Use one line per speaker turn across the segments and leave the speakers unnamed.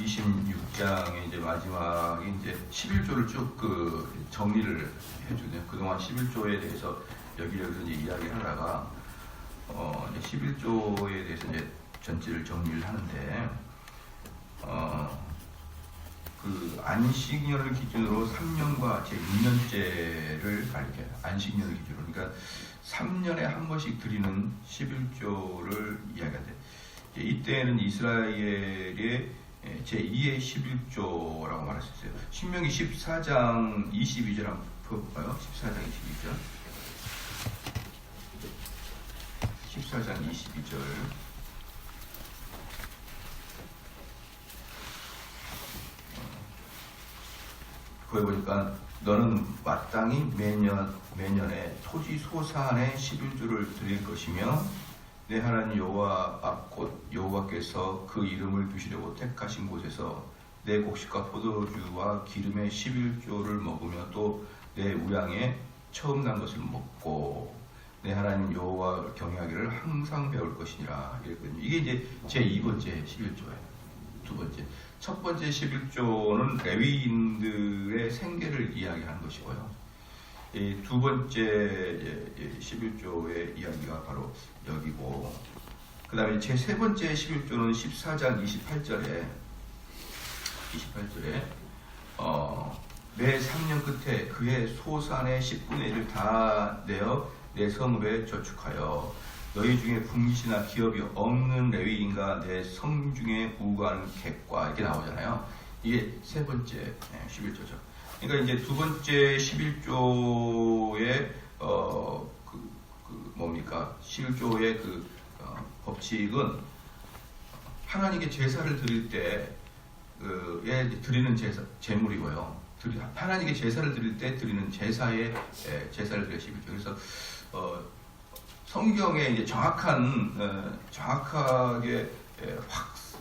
26장의 이제 마지막에 이제 11조를 쭉 정리를 해주네요. 그동안 11조에 대해서 여기저기서 이제 이야기를 하다가 이제 11조에 대해서 이제 전체를 정리를 하는데 그 안식년을 기준으로 3년과 제 6년째를 가리켜요. 안식년을 기준으로. 그러니까 3년에 한 번씩 드리는 11조를 이야기하는데 이때는 이스라엘의 제2의 11조라고 말할 수 있어요. 신명기 14장 22절 한번 볼까요? 14장 22절. 14장 22절. 거기 보니까 너는 마땅히 매년에 토지 소산의 11조를 드릴 것이며 내 하나님 여호와 앞 곧 여호와께서 그 이름을 두시려고 택하신 곳에서 내 곡식과 포도주와 기름의 11조를 먹으며 또 내 우양에 처음 난 것을 먹고 내 하나님 여호와 경외하기를 항상 배울 것이니라 이랬거든요. 이게 이제 제 2번째 11조예요. 두 번째. 첫 번째 11조는 레위인들의 생계를 이야기하는 것이고요. 이 두 번째 11조의 이야기가 바로 여기고, 그 다음에 제 세 번째 11조는 14장 28절에 매 3년 끝에 그의 소산의 10분의 1을 다 내어 내 성읍에 저축하여 너희 중에 분깃이나 기업이 없는 레위인과 내 성중에 우거하는 객과 이렇게 나오잖아요. 이게 세 번째 11조죠. 그러니까 이제 두 번째 11조의 뭡니까? 11조의 법칙은 하나님께 제사를 드릴 때에 드리는 제물이고요. 하나님께 제사를 드릴 때 드리는 제사를 드려야 11조. 그래서 성경에 이제 정확하게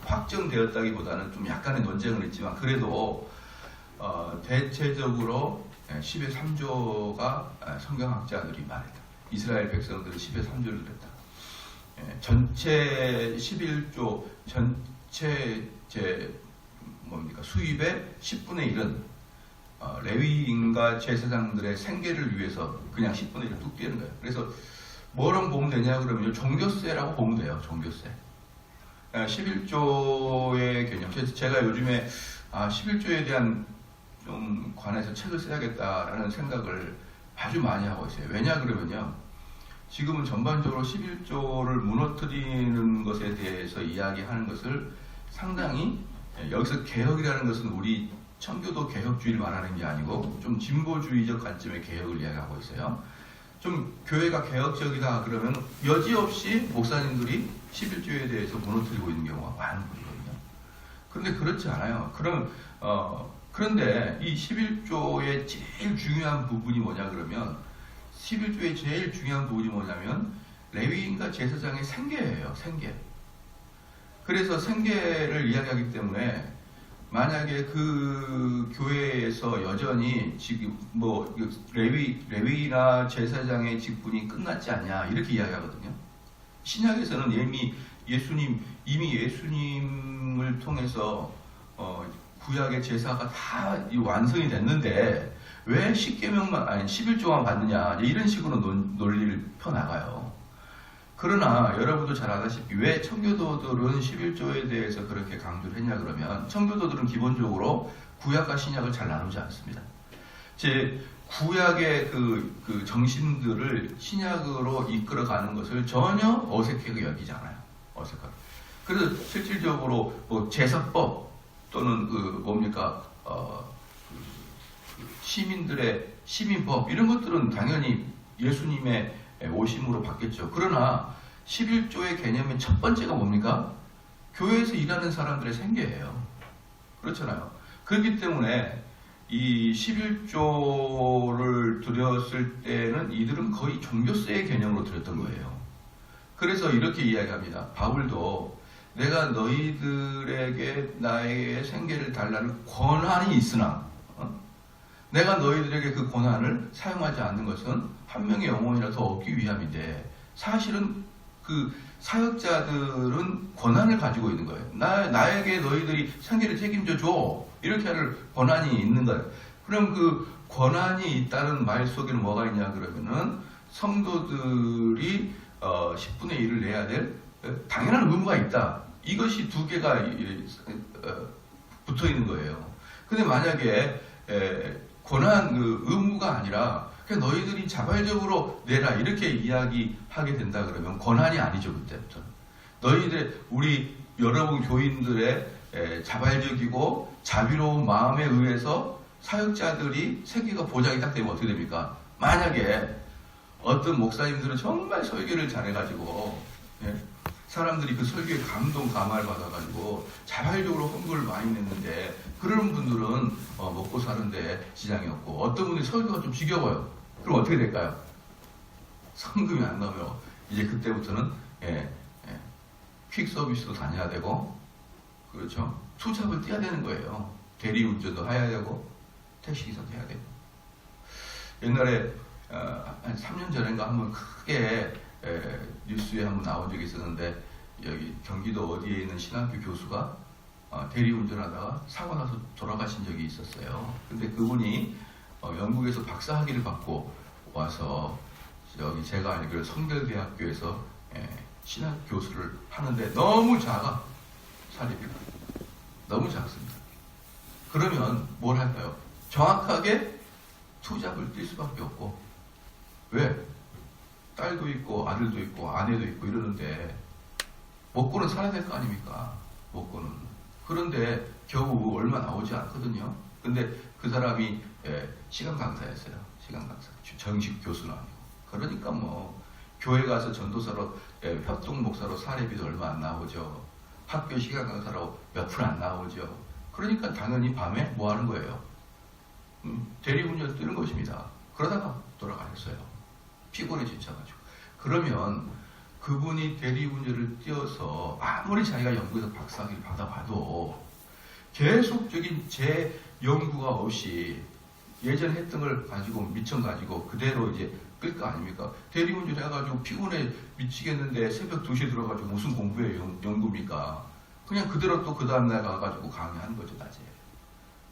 확정되었다기보다는 좀 약간의 논쟁은 있지만 그래도 대체적으로 10의 3조가 성경학자들이 말했다. 이스라엘 백성들은 10의 3조를 드렸다. 전체 11조 전체 수입의 10분의 1은 레위인과 제사장들의 생계를 위해서 그냥 10분의 1을 뚝 떼는 거예요. 그래서 뭐랑 보면 되냐 그러면 종교세라고 보면 돼요. 종교세. 11조의 개념. 제가 요즘에 11조에 대한 좀 관해서 책을 써야겠다라는 생각을 아주 많이 하고 있어요. 왜냐 그러면요. 지금은 전반적으로 11조를 무너뜨리는 것에 대해서 이야기하는 것을 상당히, 여기서 개혁이라는 것은 우리 청교도 개혁주의를 말하는 게 아니고 좀 진보주의적 관점의 개혁을 이야기하고 있어요. 좀 교회가 개혁적이다 그러면 여지없이 목사님들이 11조에 대해서 무너뜨리고 있는 경우가 많은 거거든요. 그런데 그렇지 않아요. 그런데 이 11조의 제일 중요한 부분이 뭐냐 그러면 11조의 제일 중요한 부분이 뭐냐면 레위인과 제사장의 생계예요. 생계. 그래서 생계를 이야기하기 때문에 만약에 그 교회에서 여전히 지금 레위나 제사장의 직분이 끝났지 않냐 이렇게 이야기하거든요. 신약에서는 이미 예수님을 통해서 구약의 제사가 다 완성이 됐는데 왜 11조만 받느냐 이런 식으로 논리를 펴나가요. 그러나 여러분도 잘 아다시피 왜 청교도들은 11조에 대해서 그렇게 강조를 했냐 그러면 청교도들은 기본적으로 구약과 신약을 잘 나누지 않습니다. 제 구약의 그 정신들을 신약으로 이끌어가는 것을 전혀 어색하게 여기지 않아요. 어색하게. 그래서 실질적으로 제사법 또는 시민들의 시민법 이런 것들은 당연히 예수님의 오심으로 바뀌었죠. 그러나 11조의 개념의 첫 번째가 뭡니까? 교회에서 일하는 사람들의 생계예요. 그렇잖아요. 그렇기 때문에 이 11조를 드렸을 때는 이들은 거의 종교세의 개념으로 드렸던 거예요. 그래서 이렇게 이야기합니다. 바울도 내가 너희들에게 나의 생계를 달라는 권한이 있으나 내가 너희들에게 그 권한을 사용하지 않는 것은 한 명의 영혼이라도 얻기 위함인데 사실은 그 사역자들은 권한을 가지고 있는 거예요. 나에게 너희들이 생계를 책임져 줘. 이렇게 할 권한이 있는 거예요. 그럼 그 권한이 있다는 말 속에는 뭐가 있냐 그러면은 성도들이 10분의 1을 내야 될 당연한 의무가 있다. 이것이 두 개가 붙어 있는 거예요. 근데 만약에 권한 의무가 아니라 그냥 너희들이 자발적으로 내라 이렇게 이야기하게 된다 그러면 권한이 아니죠. 그때부터 우리 여러분 교인들의 자발적이고 자비로운 마음에 의해서 사역자들이 생계가 보장이 딱 되면 어떻게 됩니까? 만약에 어떤 목사님들은 정말 설교를 잘해가지고 사람들이 그 설교에 감화를 받아가지고 자발적으로 헌금을 많이 냈는데 그런 분들은 먹고 사는데 지장이 없고 어떤 분들이 설교가 좀 지겨워요. 그럼 어떻게 될까요? 성금이 안 나오면 이제 그때부터는 퀵 서비스도 다녀야 되고 그렇죠. 투잡을 뛰어야 되는 거예요. 대리운전도 해야 되고 택시기사도 해야 되고. 옛날에 한 3년 전인가 한번 크게 뉴스에 한번 나온 적이 있었는데 여기 경기도 어디에 있는 신학교 교수가 대리운전하다가 사고 나서 돌아가신 적이 있었어요. 근데 그분이 영국에서 박사학위를 받고 와서 여기 제가 알기로 성결대학교에서 신학 교수를 하는데 너무 작아. 사례비가 너무 작습니다. 그러면 뭘 할까요? 정확하게 투잡을 뛸 수밖에 없고. 왜? 딸도 있고 아들도 있고 아내도 있고 이러는데 먹고는 살아야 될 거 아닙니까? 먹고는. 그런데 겨우 얼마 나오지 않거든요. 근데 그 사람이 시간 강사였어요. 시간 강사. 정식 교수는 아니고. 그러니까 뭐 교회 가서 전도사로 협동 목사로 사례비도 얼마 안 나오죠. 학교 시간 강사로 몇 푼 안 나오죠. 그러니까 당연히 밤에 뭐 하는 거예요? 대리운전 뛰는 것입니다. 그러다가 돌아가셨어요. 피곤해 지쳐가지고. 그러면 그분이 대리운전을 뛰어서 아무리 자기가 연구에서 박사학위를 받아봐도 계속적인 제 연구가 없이 예전 했던 걸 가지고 미천 가지고 그대로 이제 끌 거 아닙니까? 대리운전 해가지고 피곤해 미치겠는데 새벽 2시에 들어가지고 무슨 공부예요? 연구입니까? 그냥 그대로 또 그 다음날 가가지고 강의하는 거죠, 낮에.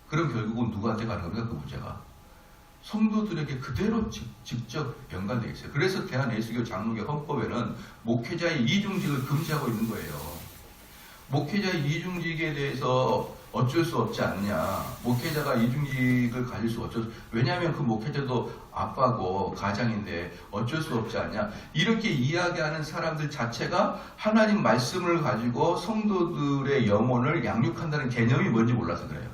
그럼 결국은 누구한테 가는 겁니까? 그 문제가. 성도들에게 그대로 직접 연관되어 있어요. 그래서 대한예수교 장로교 헌법에는 목회자의 이중직을 금지하고 있는 거예요. 목회자의 이중직에 대해서 어쩔 수 없지 않느냐. 목회자가 이중직을 가질 수 왜냐하면 그 목회자도 아빠고 가장인데 어쩔 수 없지 않냐. 이렇게 이야기하는 사람들 자체가 하나님 말씀을 가지고 성도들의 영혼을 양육한다는 개념이 뭔지 몰라서 그래요.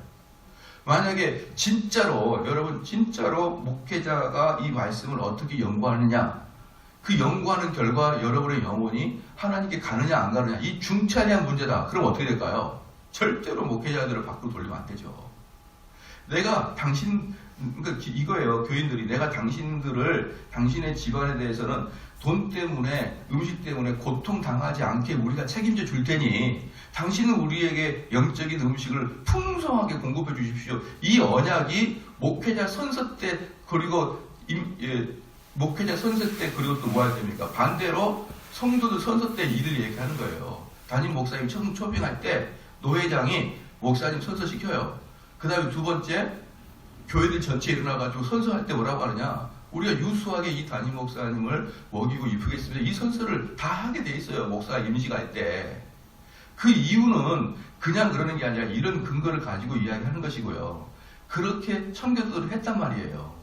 만약에 진짜로 여러분 진짜로 목회자가 이 말씀을 어떻게 연구하느냐, 그 연구하는 결과 여러분의 영혼이 하나님께 가느냐 안 가느냐, 이 중차대한 문제다. 그럼 어떻게 될까요? 절대로 목회자들을 밖으로 돌리면 안 되죠. 내가 그러니까 이거예요. 교인들이 내가 당신의 집안에 대해서는 돈 때문에 음식 때문에 고통당하지 않게 우리가 책임져 줄 테니 당신은 우리에게 영적인 음식을 풍성하게 공급해 주십시오. 이 언약이 목회자 선서 때 그리고 목회자 선서 때 그리고 또 뭐 할 때입니까? 반대로 성도들 선서 때 이들 얘기하는 거예요. 담임 목사님 초빙할 때 노회장이 목사님 선서 시켜요. 그 다음에 두 번째 교회들 전체 일어나가지고 선서할 때 뭐라고 하느냐? 우리가 유수하게 이 담임 목사님을 먹이고 이쁘겠습니다. 이 선서를 다 하게 돼 있어요. 목사 임시갈 때. 그 이유는 그냥 그러는 게 아니라 이런 근거를 가지고 이야기하는 것이고요. 그렇게 청교도들을 했단 말이에요.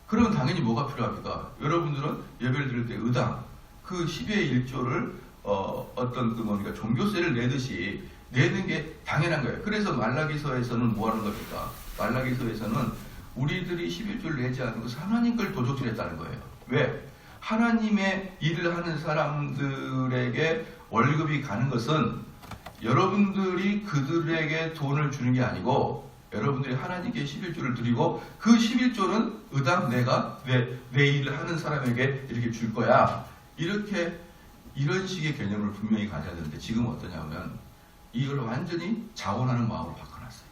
그러면 당연히 뭐가 필요합니까? 여러분들은 예배를 드릴 때 의당, 그 10의 1조를 종교세를 내듯이 내는 게 당연한 거예요. 그래서 말라기서에서는 뭐 하는 겁니까? 말라기서에서는 우리들이 11조를 내지 않은 것은 하나님 걸 도적질했다는 거예요. 왜? 하나님의 일을 하는 사람들에게 월급이 가는 것은 여러분들이 그들에게 돈을 주는 게 아니고 여러분들이 하나님께 11조를 드리고 그 11조는 의당 내가 내 일을 하는 사람에게 이렇게 줄 거야. 이런 식의 개념을 분명히 가져야 되는데 지금 어떠냐면 이걸 완전히 자원하는 마음으로 바꿔놨어요.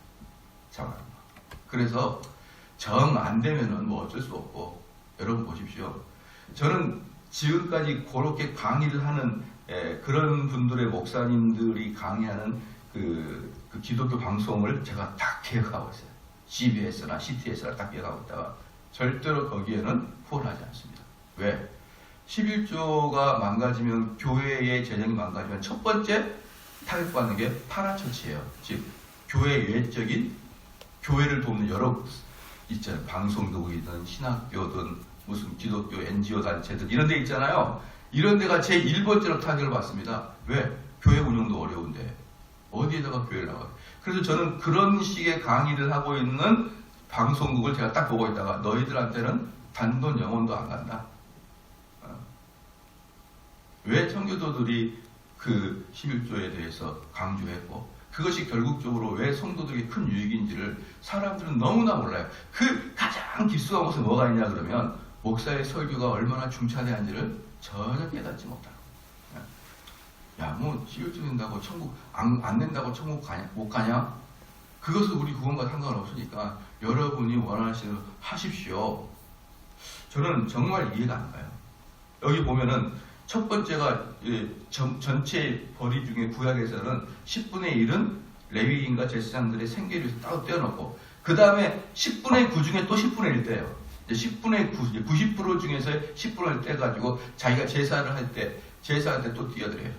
자원하는 마음. 그래서 정 안 되면은 뭐 어쩔 수 없고 여러분 보십시오. 저는 지금까지 그렇게 강의를 하는 그런 분들의 목사님들이 강의하는 그 기독교 방송을 제가 다 기억하고 있어요. CBS나 CTS나 딱 기억하고 있다가 절대로 거기에는 후원하지 않습니다. 왜? 11조가 망가지면, 교회의 재정이 망가지면 첫 번째 타격받는 게 파라처치예요. 즉 교회 외적인, 교회를 돕는 여러 있잖아요. 방송국이든 신학교든 무슨 기독교 NGO 단체든 이런 데 있잖아요. 이런 데가 제 1번째로 타격을 받습니다. 왜? 교회 운영도 어려운데 어디에다가 교회를 나가요? 그래서 저는 그런 식의 강의를 하고 있는 방송국을 제가 딱 보고 있다가 너희들한테는 단돈 영원도 안 간다. 왜 청교도들이 그 11조에 대해서 강조했고, 그것이 결국적으로 왜 성도들에게 큰 유익인지를 사람들은 너무나 몰라요. 그 가장 깊숙한 곳에 뭐가 있냐 그러면 목사의 설교가 얼마나 중차대한지를 전혀 깨닫지 못하고, 야, 뭐 11조 낸다고 천국 안 낸다고 천국 못 가냐? 그것은 우리 구원과 상관없으니까 여러분이 원하시는 대로 하십시오. 저는 정말 이해가 안 가요. 여기 보면은 첫 번째가 전체 벌이 중에 구약에서는 10분의 1은 레위인과 제사장들의 생계를 위해서 따로 떼어놓고, 그 다음에 10분의 9 중에 또 10분의 1 떼요. 10분의 9, 90% 중에서 10분의 1 떼가지고 자기가 제사를 할 때, 제사할 때 또 띄어드려요.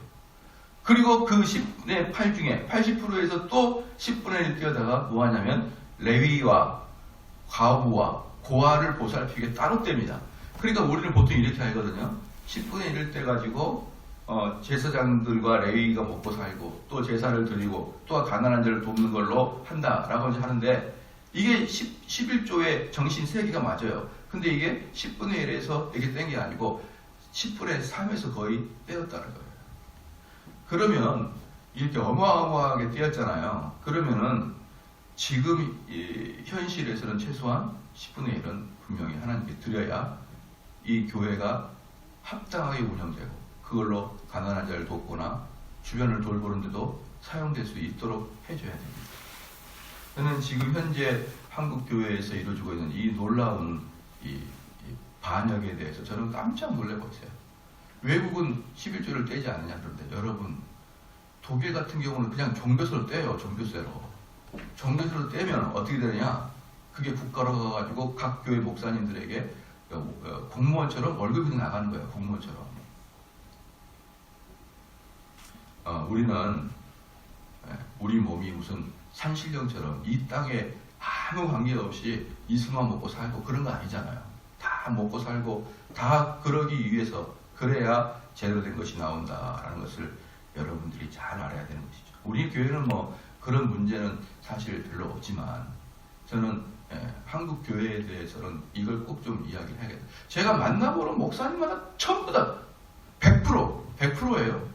그리고 그 10분의 8 중에 80%에서 또 10분의 1 띄어다가 뭐 하냐면 레위와 과부와 고아를 보살피게 따로 뗍니다. 그러니까 우리는 보통 이렇게 하거든요. 10분의 1을 떼가지고 제사장들과 레위가 먹고 살고 또 제사를 드리고 또 가난한 자를 돕는 걸로 한다라고 하는데, 이게 11조의 정신 세계가 맞아요. 근데 이게 10분의 1에서 이렇게 뗀 게 아니고 10분의 3에서 거의 떼었다는 거예요. 그러면 이렇게 어마어마하게 떼었잖아요. 그러면은 지금 현실에서는 최소한 10분의 1은 분명히 하나님께 드려야 이 교회가 합당하게 운영되고 그걸로 가난한 자를 돕거나 주변을 돌보는데도 사용될 수 있도록 해줘야 됩니다. 저는 지금 현재 한국 교회에서 이루어지고 있는 이 놀라운 이 반역에 대해서 저는 깜짝 놀라고 있어요. 외국은 11조를 떼지 않느냐 그런데, 여러분 독일 같은 경우는 그냥 종교세로 떼요. 종교세로 떼면 어떻게 되느냐, 그게 국가로 가가지고 각 교회 목사님들에게 공무원처럼 월급이 나가는 거예요. 공무원처럼. 우리는 우리 몸이 무슨 산신령처럼 이 땅에 아무 관계없이 이수만 먹고 살고 그런 거 아니잖아요. 다 먹고 살고 다 그러기 위해서, 그래야 제대로 된 것이 나온다라는 것을 여러분들이 잘 알아야 되는 것이죠. 우리 교회는 뭐 그런 문제는 사실 별로 없지만, 저는 한국 교회에 대해서는 이걸 꼭 좀 이야기를 해야겠다. 제가 만나보는 목사님마다 전부 다 100%예요.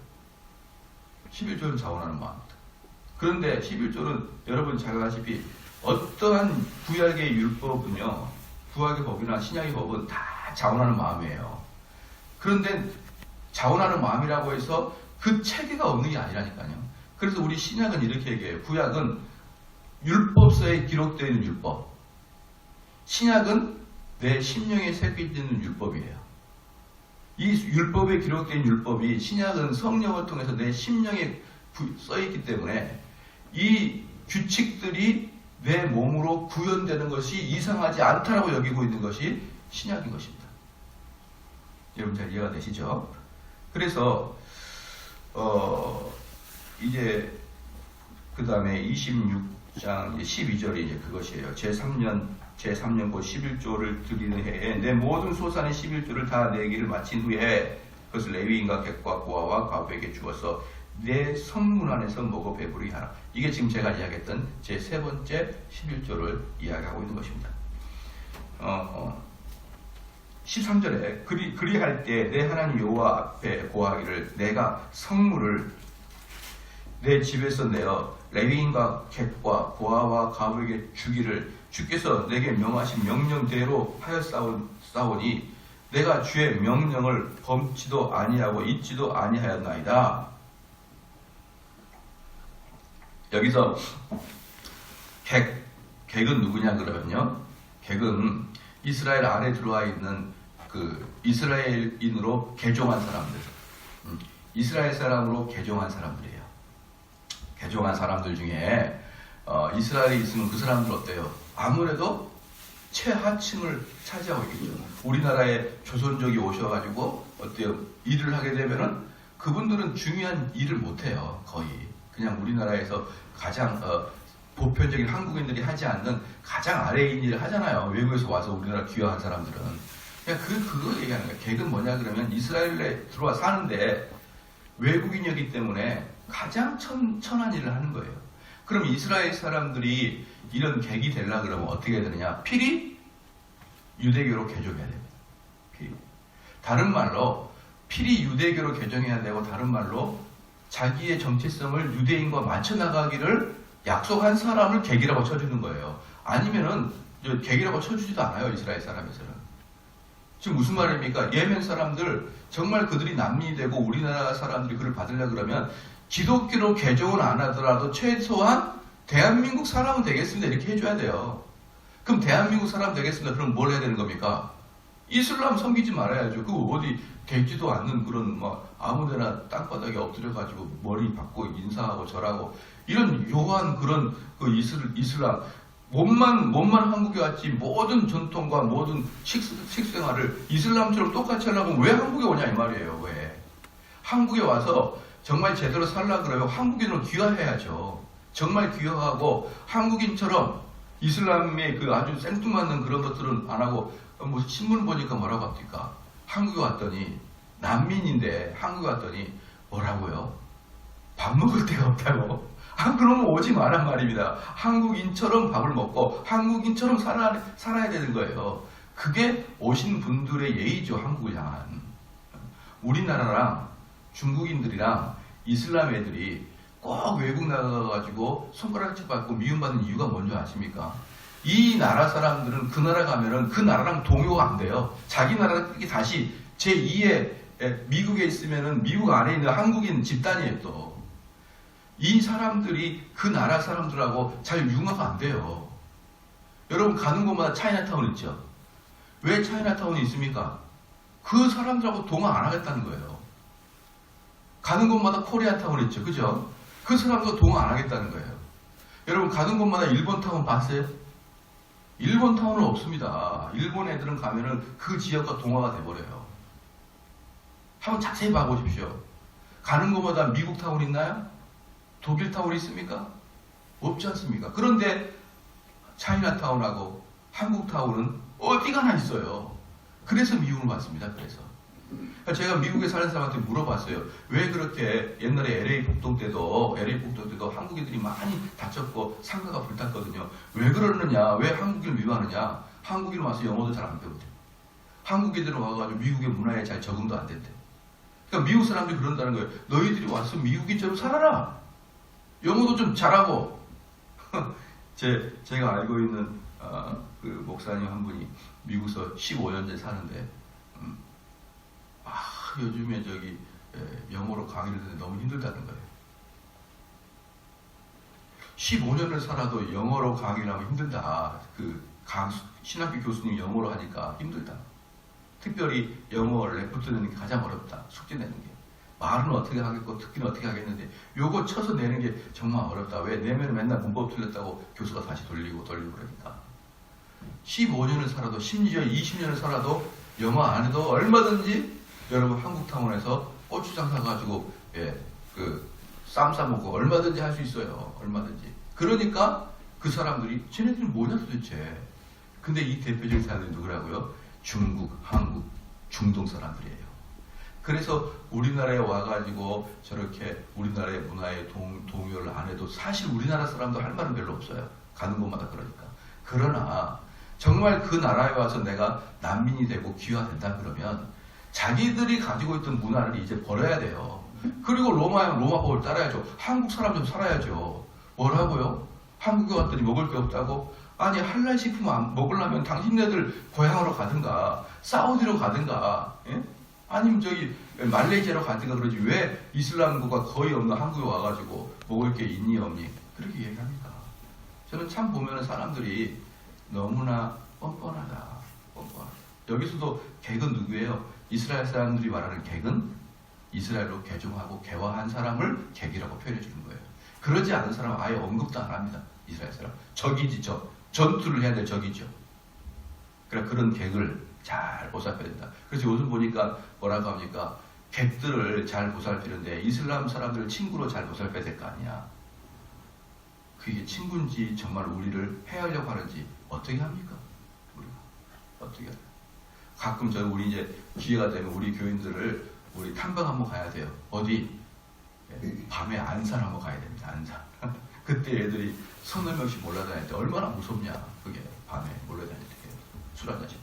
11조는 자원하는 마음입니다. 그런데 11조는 여러분 잘 아시다시피 어떠한 구약의 율법은요, 구약의 법이나 신약의 법은 다 자원하는 마음이에요. 그런데 자원하는 마음이라고 해서 그 체계가 없는 게 아니라니까요. 그래서 우리 신약은 이렇게 얘기해요. 구약은 율법서에 기록되어 있는 율법, 신약은 내 심령에 새겨지는 율법이에요. 이 율법에 기록된 율법이, 신약은 성령을 통해서 내 심령에 써있기 때문에 이 규칙들이 내 몸으로 구현되는 것이 이상하지 않다라고 여기고 있는 것이 신약인 것입니다. 여러분 잘 이해가 되시죠? 그래서 이제 그 다음에 26장 12절이 이제 그것이에요. 제3년 곧 11조를 드리는 해에 내 모든 소산의 11조를 다 내기를 마친 후에 그것을 레위인과 객과 고아와 과부에게 주어서 내 성문 안에서 먹어 배부르게 하라. 이게 지금 제가 이야기했던 제 세 번째 11조를 이야기하고 있는 것입니다. 13절에 그리할 때 내 하나님 여호와 앞에 고하기를 내가 성물을 내 집에서 내어 레위인과 객과 고아와 과부에게 주기를 주께서 내게 명하신 명령대로 하였사오니 내가 주의 명령을 범치도 아니하고 잊지도 아니하였나이다. 여기서 객은 누구냐 그러면요, 객은 이스라엘 안에 들어와 있는 그 이스라엘인으로 개종한 사람들, 이스라엘 사람으로 개종한 사람들이에요. 개종한 사람들 중에 이스라엘에 있으면 그 사람들 어때요? 아무래도 최하층을 차지하고 있겠죠. 우리나라에 조선족이 오셔가지고 어때요? 일을 하게 되면은 그분들은 중요한 일을 못해요. 거의 그냥 우리나라에서 가장 보편적인 한국인들이 하지 않는 가장 아래인 일을 하잖아요. 외국에서 와서 우리나라 귀화한 사람들은. 그냥 그거 얘기하는 거예요. 객은 뭐냐 그러면 이스라엘에 들어와 사는데 외국인이기 때문에 가장 천한 일을 하는 거예요. 그럼 이스라엘 사람들이 이런 객이 되려고 그러면 어떻게 해야 되느냐? 필히 유대교로 개종해야 됩니다. 필히. 다른 말로 필히 유대교로 개종해야 되고, 다른 말로 자기의 정체성을 유대인과 맞춰 나가기를 약속한 사람을 객이라고 쳐주는 거예요. 아니면은 객이라고 쳐주지도 않아요. 이스라엘 사람에서는. 지금 무슨 말입니까? 예멘 사람들 정말 그들이 난민이 되고 우리나라 사람들이 그를 받으려 그러면 기독교로 개종을 안 하더라도 최소한 대한민국 사람은 되겠습니다. 이렇게 해줘야 돼요. 그럼 대한민국 사람 되겠습니다. 그럼 뭘 해야 되는 겁니까? 이슬람 섬기지 말아야죠. 그 어디 되지도 않는 그런 아무데나 땅바닥에 엎드려가지고 머리 박고 인사하고 절하고 이런 요한 그런 그 이슬람 몸만 한국에 왔지 모든 전통과 모든 식생활을 이슬람처럼 똑같이 하려면 왜 한국에 오냐 이 말이에요. 왜? 한국에 와서 정말 제대로 살라 그러면 한국인으로 귀화해야죠. 정말 귀화하고 한국인처럼 이슬람의 그 아주 생뚱맞는 그런 것들은 안 하고 뭐 신문 보니까 뭐라고 합니까? 한국에 왔더니 난민인데 한국에 왔더니 뭐라고요? 밥 먹을 데가 없다고. 그러면 오지 마란 말입니다. 한국인처럼 밥을 먹고 한국인처럼 살아야 되는 거예요. 그게 오신 분들의 예의죠. 한국을 향한. 우리나라랑 중국인들이랑 이슬람 애들이 꼭 외국 나가가지고 손가락질 받고 미움받는 이유가 뭔지 아십니까? 이 나라 사람들은 그 나라 가면은 그 나라랑 동요가 안 돼요. 자기 나라 다시 제2의 미국에 있으면은 미국 안에 있는 한국인 집단이에요 또. 이 사람들이 그 나라 사람들하고 잘 융화가 안 돼요. 여러분 가는 곳마다 차이나타운 있죠? 왜 차이나타운이 있습니까? 그 사람들하고 동화 안 하겠다는 거예요. 가는 곳마다 코리아타운 있죠? 그죠? 그 사람들과 동화 안 하겠다는 거예요. 여러분 가는 곳마다 일본타운 봤어요? 일본타운은 없습니다. 일본 애들은 가면은 그 지역과 동화가 돼버려요. 한번 자세히 봐보십시오. 가는 곳마다 미국 타운 있나요? 독일 타운이 있습니까? 없지 않습니까? 그런데 차이나타운하고 한국 타운은 어디 가나 있어요. 그래서 미움을 받습니다. 그래서 제가 미국에 사는 사람한테 물어봤어요. 왜 그렇게 옛날에 LA 폭동 때도 한국인들이 많이 다쳤고 상가가 불탔거든요. 왜 그러느냐? 왜 한국인을 미워하느냐? 한국인 와서 영어도 잘 안 배우대. 한국인들은 와가지고 미국의 문화에 잘 적응도 안 된대. 그러니까 미국 사람들이 그런다는 거예요. 너희들이 와서 미국인처럼 살아라. 영어도 좀 잘하고. 제가 알고 있는 그 목사님 한 분이 미국에서 15년째 사는데 요즘에 영어로 강의를 듣는데 너무 힘들다는 거예요. 15년을 살아도 영어로 강의를 하면 힘들다. 신학교 교수님이 영어로 하니까 힘들다. 특별히 영어 레포트 내는 게 가장 어렵다. 숙제 내는 게. 말은 어떻게 하겠고 듣기는 어떻게 하겠는데 요거 쳐서 내는 게 정말 어렵다. 왜? 내면 맨날 문법 틀렸다고 교수가 다시 돌리고 그러니까. 15년을 살아도 심지어 20년을 살아도 영어 안 해도 얼마든지 여러분 한국타운에서 고추장 사가지고 쌈 싸먹고 얼마든지 할 수 있어요. 얼마든지. 그러니까 그 사람들이 쟤네들은 뭐냐 도대체. 근데 이 대표적인 사람들이 누구라고요? 중국, 한국, 중동 사람들이에요. 그래서 우리나라에 와가지고 저렇게 우리나라의 문화에 동요를 안 해도 사실 우리나라 사람도 할 말은 별로 없어요. 가는 곳마다 그러니까. 그러나 정말 그 나라에 와서 내가 난민이 되고 귀화된다 그러면 자기들이 가지고 있던 문화를 이제 버려야 돼요. 그리고 로마법을 따라야죠. 한국 사람 좀 살아야죠. 뭐라고요? 한국에 왔더니 먹을 게 없다고? 아니 할랄 식품 먹으려면 당신네들 고향으로 가든가 사우디로 가든가 아니면 말레이시아로 가든가 그러지 왜 이슬람국가 거의 없는 한국에 와가지고 먹을 게 있니 없니 그렇게 얘기합니다. 저는 참 보면은 사람들이 너무나 뻔뻔하다. 여기서도 객은 누구예요? 이스라엘 사람들이 말하는 객은 이스라엘로 개종하고 개화한 사람을 객이라고 표현해 주는 거예요. 그러지 않은 사람은 아예 언급도 안 합니다. 이스라엘 사람. 적이지 적. 전투를 해야 될 적이죠. 그러니까 그런 객을 잘 보살펴야 된다. 그래서 요즘 보니까 뭐라고 합니까? 객들을 잘 보살피는데 이슬람 사람들을 친구로 잘 보살펴야 될 거 아니야. 그게 친구인지 정말 우리를 해하려고 하는지 어떻게 합니까? 우리가 어떻게 해요? 가끔 우리 이제 기회가 되면 우리 교인들을 우리 탐방 한번 가야 돼요. 어디? 밤에 안산 한번 가야 됩니다. 안산. 그때 애들이 서너 명씩 몰려다닐 때 얼마나 무섭냐. 그게 밤에 몰려다닐 때 술 한잔씩.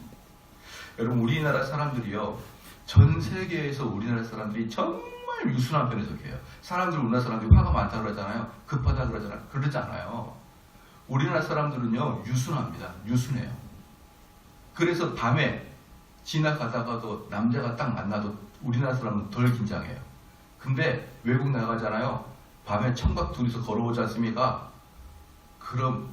여러분 우리나라 사람들이요. 전 세계에서 우리나라 사람들이 정말 유순한 편에 속해요. 사람들 우리나라 사람들이 화가 많다 그러잖아요. 급하다 그러잖아요. 그러지 않아요. 우리나라 사람들은요 유순합니다. 유순해요. 그래서 밤에 지나가다가도 남자가 딱 만나도 우리나라 사람은 덜 긴장해요. 근데 외국 나가잖아요. 밤에 청각 둘이서 걸어오지 않습니까? 그럼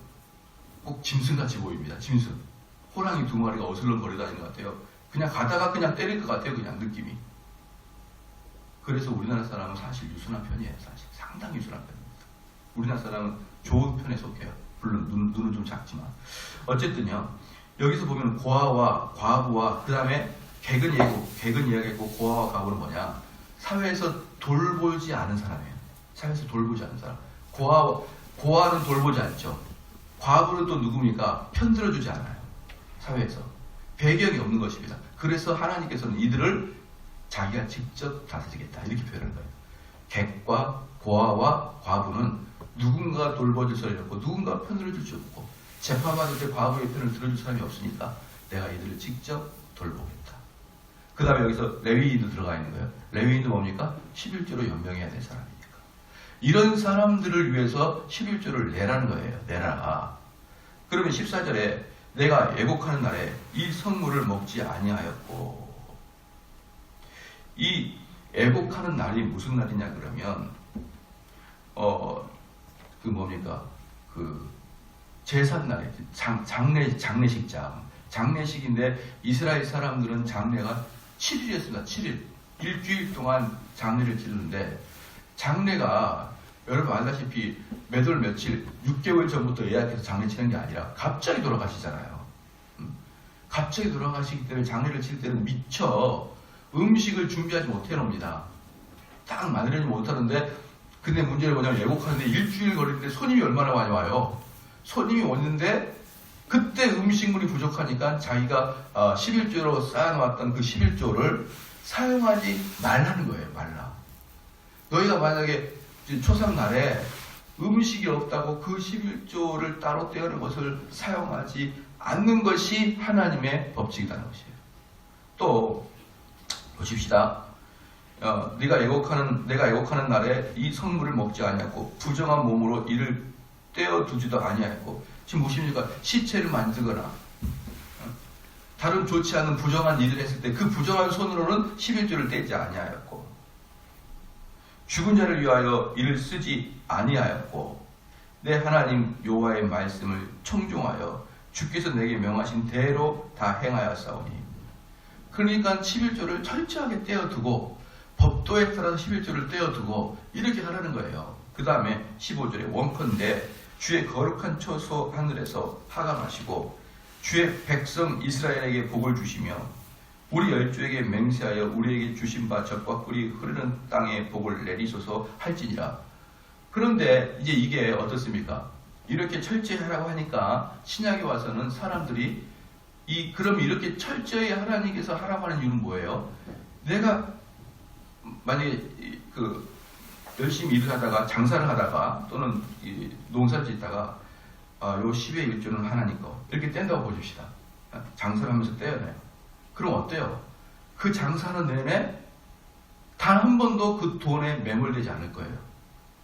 꼭 짐승같이 보입니다. 짐승. 호랑이 두 마리가 어슬렁 거리다니는 것 같아요. 그냥 가다가 그냥 때릴 것 같아요. 그냥 느낌이. 그래서 우리나라 사람은 사실 유순한 편이에요. 사실 상당히 유순한 편입니다. 우리나라 사람은 좋은 편에 속해요. 물론 눈은 좀 작지만. 어쨌든요. 여기서 보면 고아와 과부와 그 다음에 객은 이야기했고 고아와 과부는 뭐냐? 사회에서 돌보지 않은 사람이에요. 사회에서 돌보지 않은 사람. 고아는 돌보지 않죠. 과부는 또 누굽니까? 편들어주지 않아요. 사회에서. 배경이 없는 것입니다. 그래서 하나님께서는 이들을 자기가 직접 다스리겠다. 이렇게 표현한 거예요. 객과 고아와 과부는 누군가 돌봐줄 사람이 없고 누군가 편을 줄 수 없고 재판받을 때 과부의 편을 들어줄 사람이 없으니까 내가 이들을 직접 돌보겠다. 그 다음에 여기서 레위인도 들어가 있는 거예요. 레위인도 뭡니까? 11조로 연명해야 될 사람이니까. 이런 사람들을 위해서 11조를 내라는 거예요. 내라. 그러면 14절에 내가 애곡하는 날에 이 성물을 먹지 아니하였고, 이 애곡하는 날이 무슨 날이냐 그러면 그 뭡니까? 그 제삿날에 장례식인데 이스라엘 사람들은 장례가 7일이었습니다. 7일. 일주일 동안 장례를 치르는데 장례가 여러분 알다시피 몇 월 며칠 6개월 전부터 예약해서 장례 치는 게 아니라 갑자기 돌아가시잖아요. 갑자기 돌아가시기 때문에 장례를 칠 때는 미처 음식을 준비하지 못해 놓습니다. 딱 만들지 못하는데 근데 문제는 뭐냐면 예고하는데 일주일 걸리는데 손님이 얼마나 많이 와요. 손님이 오는데 그때 음식물이 부족하니까 자기가 11조로 쌓아놓았던 그 11조를 사용하지 말라는 거예요. 말라. 너희가 만약에 초상날에 음식이 없다고 그 11조를 따로 떼어낸 것을 사용하지 않는 것이 하나님의 법칙이라는 것이에요. 또 보십시다. 내가 애곡하는 날에 이 성물을 먹지 아니하고 부정한 몸으로 이를 떼어두지도 아니하였고, 지금 무엇입니까? 시체를 만들거나 다른 좋지 않은 부정한 일을 했을 때 그 부정한 손으로는 11조를 떼지 아니하였고, 죽은 자를 위하여 이를 쓰지 아니하였고, 내 하나님 여호와의 말씀을 청종하여 주께서 내게 명하신 대로 다 행하였사오니. 그러니까 11조를 철저하게 떼어두고 법도에 따라서 11조를 떼어두고 이렇게 하라는 거예요. 그 다음에 15절에 원컨대 주의 거룩한 처소 하늘에서 하감하시고 주의 백성 이스라엘에게 복을 주시며 우리 열조에게 맹세하여 우리에게 주신 바 젖과 꿀이 흐르는 땅에 복을 내리소서 할지니라. 그런데 이제 이게 어떻습니까? 이렇게 철저히 하라고 하니까 신약에 와서는 사람들이 그럼 이렇게 철저히 하나님께서 하라고 하는 이유는 뭐예요? 내가 만약에 열심히 일을 하다가 장사를 하다가 또는 농사를 짓다가 요 10의 1조는 하나님 거 이렇게 뗀다고 보십시다. 장사를 하면서 떼어내요. 그럼 어때요? 그 장사는 내내 단 한 번도 그 돈에 매몰되지 않을 거예요.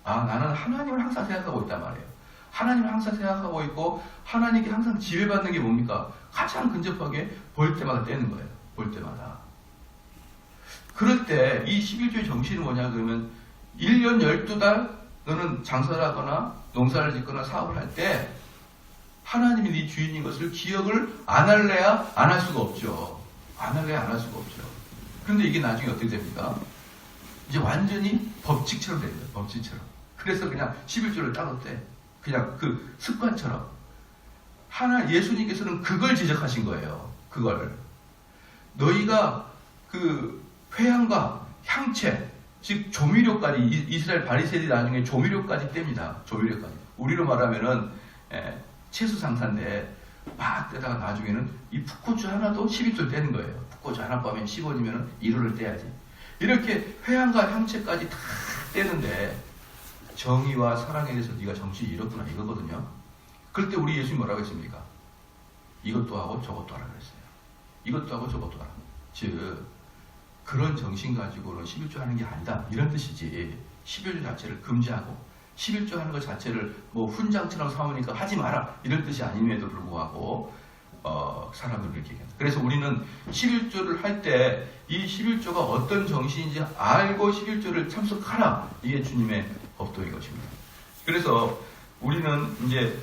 나는 하나님을 항상 생각하고 있단 말이에요. 하나님을 항상 생각하고 있고 하나님께 항상 지배받는 게 뭡니까? 가장 근접하게 볼 때마다 떼는 거예요. 볼 때마다. 그럴 때 이 11조의 정신은 뭐냐 그러면 1년 12달 너는 장사를 하거나 농사를 짓거나 사업을 할 때 하나님이 네 주인인 것을 기억을 안 할래야 안 할 수가 없죠. 안 할래 안 할 수가 없죠. 그런데 이게 나중에 어떻게 됩니까? 이제 완전히 법칙처럼 됩니다. 법칙처럼. 그래서 그냥 11조를 따뒀대. 그냥 그 습관처럼. 예수님께서는 그걸 지적하신 거예요. 그걸. 너희가 그 회향과 향채, 즉 조미료까지, 이스라엘 바리새인이 나중에 조미료까지 뗍니다. 조미료까지. 우리로 말하면은 채소 상사인데 막 떼다가 나중에는 이 풋고추 하나도 12조를 떼는 거예요. 풋고추 하나 빠면 10원이면 1원을 떼야지. 이렇게 회향과 향채까지 다 떼는데 정의와 사랑에 대해서 네가 정신이 잃었구나 이거거든요. 그럴 때 우리 예수님 뭐라고 했습니까? 이것도 하고 저것도 하라 그랬어요. 이것도 하고 저것도 하라. 즉 그런 정신 가지고는 11조 하는 게 아니다 이런 뜻이지. 11조 자체를 금지하고 11조 하는 것 자체를 뭐 훈장처럼 삼으니까 하지 마라 이런 뜻이 아님에도 불구하고 사람들을 이렇게 얘기합니다. 그래서 우리는 11조를 할 때 이 11조가 어떤 정신인지 알고 11조를 참석하라. 이게 주님의 법도인 것입니다. 그래서 우리는 이제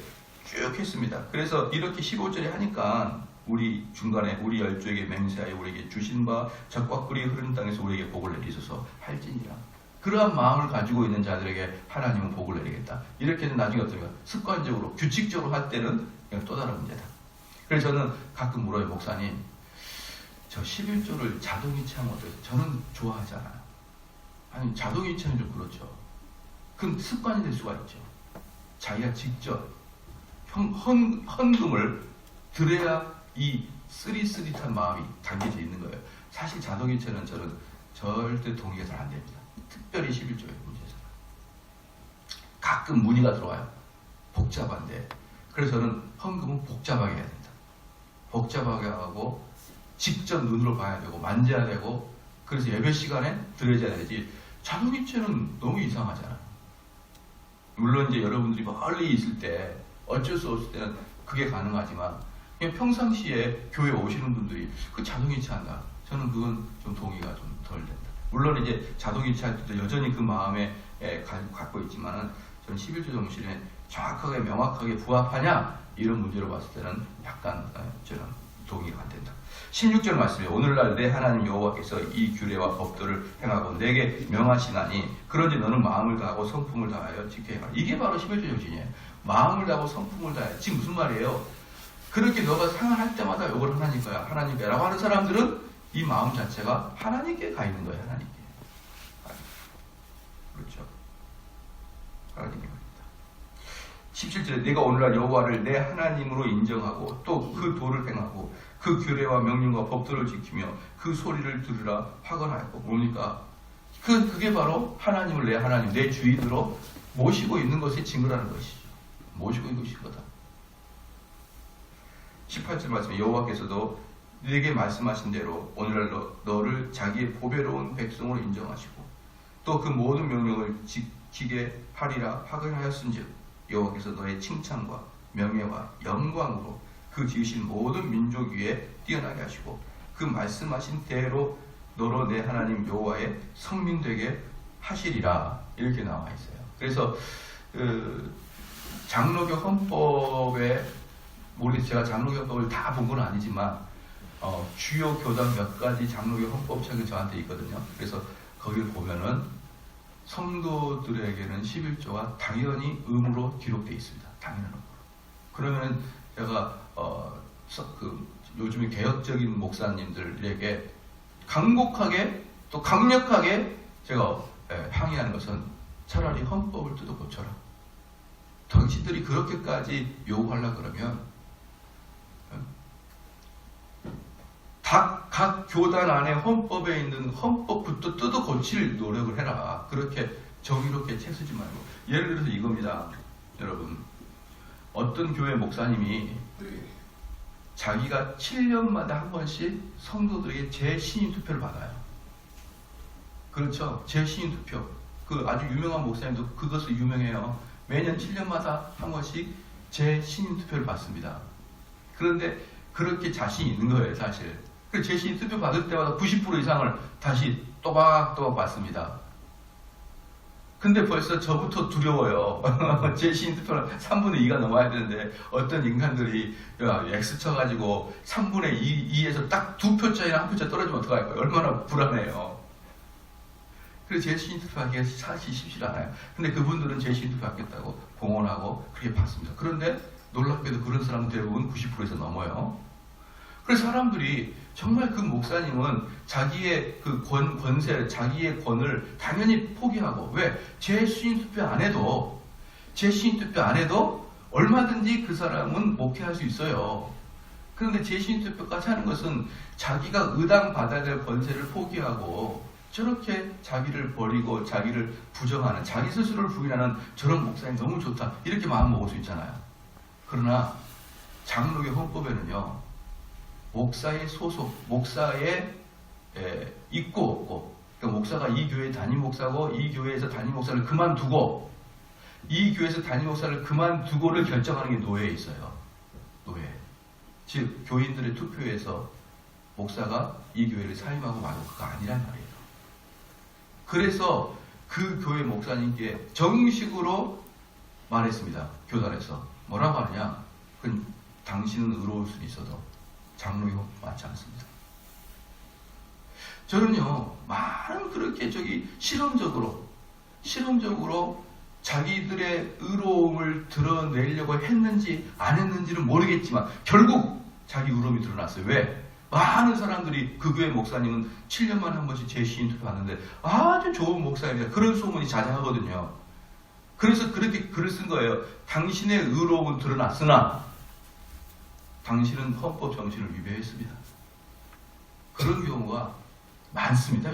쭉 했습니다. 그래서 이렇게 15절에 하니까 우리 중간에 우리 열조에게 맹세하여 우리에게 주신 바 적과 꿀이 흐르는 땅에서 우리에게 복을 내리소서 할지니라. 그러한 마음을 가지고 있는 자들에게 하나님은 복을 내리겠다. 이렇게는 나중에 어떻게 습관적으로 규칙적으로 할 때는 그냥 또 다른 문제다. 그래서 저는 가끔 물어요. 목사님 저 11조를 자동이체하면 어때요? 저는 좋아하지 않아요. 아니 자동이체는 좀 그렇죠. 그럼 습관이 될 수가 있죠. 자기가 직접 헌금을 드려야 이 쓰릿쓰릿한 마음이 담겨져 있는 거예요. 사실 자동이체는 저는 절대 동의가 잘 안 됩니다. 특별히 11조의 문제에서. 가끔 문의가 들어와요. 복잡한데. 그래서 저는 헌금은 복잡하게 해야 된다. 복잡하게 하고 직접 눈으로 봐야 되고 만져야 되고 그래서 예배 시간에 드려야 되지. 자동이체는 너무 이상하잖아요. 물론 이제 여러분들이 멀리 있을 때 어쩔 수 없을 때는 그게 가능하지만 그냥 평상시에 교회 오시는 분들이 그 자동이체 한다. 저는 그건 좀 동의가 좀 덜 된다. 물론 이제 자동이체 할 때도 여전히 그 마음에 갖고 있지만은 저는 11조 정신에 정확하게 명확하게 부합하냐 이런 문제로 봤을 때는 약간 저는 동의가 안 된다. 16절 말씀에 오늘날 내 하나님 여호와께서 이 규례와 법도를 행하고 내게 명하시나니 그런지 너는 마음을 다하고 성품을 다하여 지켜야 하라. 이게 바로 11조 정신이에요. 마음을 다하고 성품을 다해. 지금 무슨 말이에요? 그렇게 너가 생활할 때마다 이걸 하나님 거야. 하나님께라고 하는 사람들은 이 마음 자체가 하나님께 가 있는 거예요. 하나님께. 그렇죠. 하나님께 갑니다. 17절에 내가 오늘날 여호와를 내 하나님으로 인정하고 또 그 도를 행하고 그 규례와 명령과 법도를 지키며 그 소리를 들으라 하거나였고 뭡니까? 그게 바로 하나님을 내 하나님, 내 주인으로 모시고 있는 것의 증거라는 것이죠. 모시고 있는 것이 거다. 18절 말씀에 여호와께서도 네게 말씀하신 대로 오늘날 너를 자기의 보배로운 백성으로 인정하시고 또 그 모든 명령을 지키게 하리라 하거나였은즉 여호와께서 너의 칭찬과 명예와 영광으로 그 지으신 모든 민족 위에 뛰어나게 하시고 그 말씀하신 대로 너로 내 하나님 여호와의 성민 되게 하시리라 이렇게 나와 있어요. 그래서 장로교 헌법에 모르겠어요. 제가 장로교 헌법을 다 본 건 아니지만 주요 교단 몇 가지 장로교 헌법책이 저한테 있거든요. 그래서 거기를 보면은 성도들에게는 11조가 당연히 의무로 기록되어 있습니다. 당연한 의무로. 그러면 제가 요즘에 개혁적인 목사님들에게 강곡하게 또 강력하게 제가 항의하는 것은 차라리 헌법을 뜯어 고쳐라. 당신들이 그렇게까지 요구하려고 그러면 각 교단 안에 헌법에 있는 헌법부터 뜯어 고칠 노력을 해라. 그렇게 정의롭게 채쓰지 말고. 예를 들어서 이겁니다. 여러분, 어떤 교회 목사님이 자기가 7년마다 한 번씩 성도들에게 재신임 투표를 받아요. 그렇죠. 재신임 투표. 그 아주 유명한 목사님도 그것을 유명해요. 매년 7년마다 한 번씩 재신임 투표를 받습니다. 그런데 그렇게 자신이 있는 거예요, 사실. 그래서 재신임 투표 받을 때마다 90% 이상을 다시 또박또박 받습니다. 근데 벌써 저부터 두려워요. 제 시인투표는 3분의 2가 넘어야 되는데 어떤 인간들이 X 쳐가지고 3분의 2에서 딱 2표 차이나 1표 차이 떨어지면 어떡할 거예요? 얼마나 불안해요. 그래서 제 시인투표하기가 사실 쉽지 않아요. 근데 그분들은 제 시인투표 하겠다고 공언하고 그렇게 받습니다. 그런데 놀랍게도 그런 사람은 대부분 90%에서 넘어요. 그래서 사람들이 정말 그 목사님은 자기의 그 권세, 자기의 권을 당연히 포기하고, 왜? 제 시인투표 안 해도 얼마든지 그 사람은 목회할 수 있어요. 그런데 제 시인투표까지 하는 것은 자기가 의당받아야 될 권세를 포기하고 저렇게 자기를 버리고 자기를 부정하는, 자기 스스로를 부인하는 저런 목사님 너무 좋다, 이렇게 마음 먹을 수 있잖아요. 그러나 장로교 헌법에는요, 목사의 소속, 목사의 있고 없고, 그러니까 목사가 이 교회 담임 목사고 이 교회에서 담임 목사를 그만두고 이 교회에서 담임 목사를 그만두고를 결정하는 게 노예에 있어요. 노예. 즉 교인들의 투표에서 목사가 이 교회를 사임하고 말고 그거 아니란 말이에요. 그래서 그 교회 목사님께 정식으로 말했습니다. 교단에서. 뭐라고 하느냐? 당신은 의로울 수 있어도 장로교 맞지 않습니다. 저는요, 많은 그렇게 실험적으로 자기들의 의로움을 드러내려고 했는지 안 했는지는 모르겠지만 결국 자기 의로움이 드러났어요. 왜? 많은 사람들이 그 교회 목사님은 7년만에 한 번씩 제 시인투표 받는데 아주 좋은 목사입니다. 그런 소문이 자자하거든요. 그래서 그렇게 글을 쓴 거예요. 당신의 의로움은 드러났으나 당신은 헌법 정신을 위배했습니다. 그런 경우가 많습니다.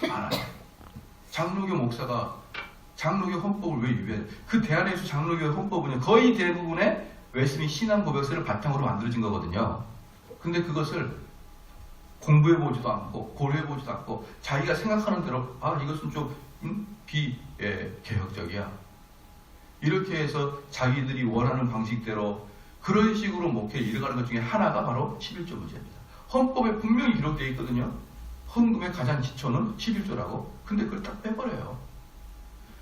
많아요. 장로교 목사가 장로교 헌법을 왜 위배해요? 그 대한예수 장로교 헌법은 거의 대부분의 웨스민 신앙 고백서를 바탕으로 만들어진 거거든요. 근데 그것을 공부해보지도 않고 고려해보지도 않고 자기가 생각하는 대로 이것은 좀 비개혁적이야, 이렇게 해서 자기들이 원하는 방식대로 그런 식으로 목회에 이뤄가는 것 중에 하나가 바로 11조 문제입니다. 헌법에 분명히 기록되어 있거든요. 헌금의 가장 기초는 11조라고. 근데 그걸 딱 빼버려요.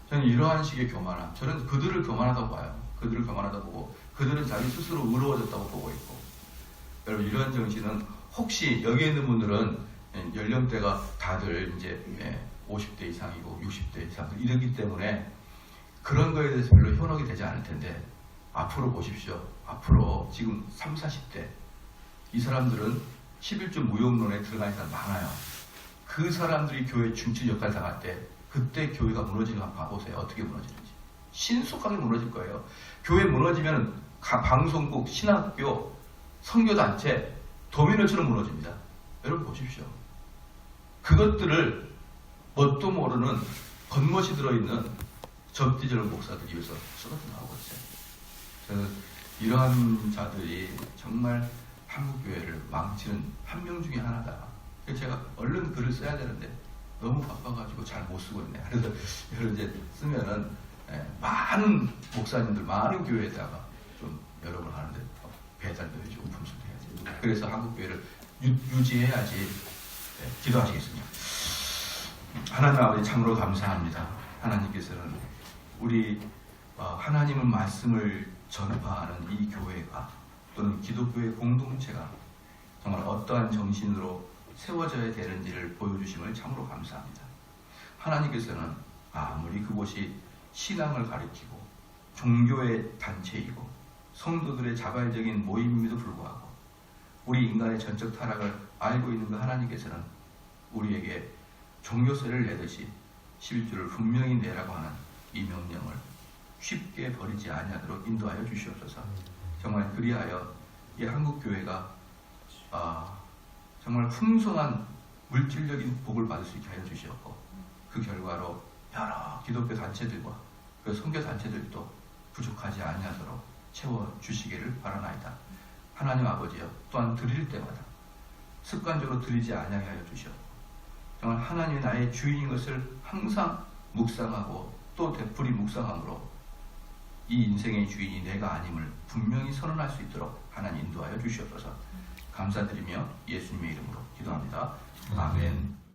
저는 이러한 식의 교만함, 저는 그들을 교만하다고 봐요. 그들을 교만하다고 보고 그들은 자기 스스로 의로워졌다고 보고 있고, 여러분 이러한 정신은 혹시 여기 있는 분들은 연령대가 다들 이제 50대 이상이고 60대 이상 이러기 때문에 그런 거에 대해서 별로 현혹이 되지 않을 텐데, 앞으로 보십시오. 앞으로 지금 30, 40대 이 사람들은 11조 무용론에 들어간 사람 많아요. 그 사람들이 교회 중추 역할 당할 때 그때 교회가 무너지는 거 봐보세요. 어떻게 무너지는지. 신속하게 무너질 거예요. 교회 무너지면 방송국, 신학교, 선교단체 도미노처럼 무너집니다. 여러분 보십시오. 그것들을 뭣도 모르는 겉멋이 들어있는 접디저런 목사들이 여기서 쏟아져 나오고 있어요. 저는 이러한 자들이 정말 한국교회를 망치는 한 명 중에 하나다. 그래서 제가 얼른 글을 써야 되는데 너무 바빠가지고 잘 못 쓰고 있네요. 그래서 여러 이제 쓰면은 많은 목사님들, 많은 교회에다가 좀 여러 번 하는데 배달도 해주고 품수도 해야지. 그래서 한국교회를 유지해야지. 기도하시겠습니다. 하나님 아버지 참으로 감사합니다. 하나님께서는 우리 하나님의 말씀을 전파하는 이 교회가 또는 기독교의 공동체가 정말 어떠한 정신으로 세워져야 되는지를 보여주심을 참으로 감사합니다. 하나님께서는 아무리 그곳이 신앙을 가리키고 종교의 단체이고 성도들의 자발적인 모임임에도 불구하고 우리 인간의 전적 타락을 알고 있는 그 하나님께서는 우리에게 종교세를 내듯이 11조를 분명히 내라고 하는 이 명령을 쉽게 버리지 아니하도록 인도하여 주시옵소서. 정말 그리하여 이 한국교회가 정말 풍성한 물질적인 복을 받을 수 있게 하여 주시옵고, 그 결과로 여러 기독교 단체들과 그 선교 단체들도 부족하지 아니하도록 채워주시기를 바라나이다. 하나님 아버지여, 또한 드릴 때마다 습관적으로 드리지 아니하게 하여 주시옵고, 정말 하나님이 나의 주인인 것을 항상 묵상하고 또 되풀이 묵상함으로 이 인생의 주인이 내가 아님을 분명히 선언할 수 있도록 하나님 인도하여 주시옵소서. 감사드리며 예수님의 이름으로 기도합니다. 아멘.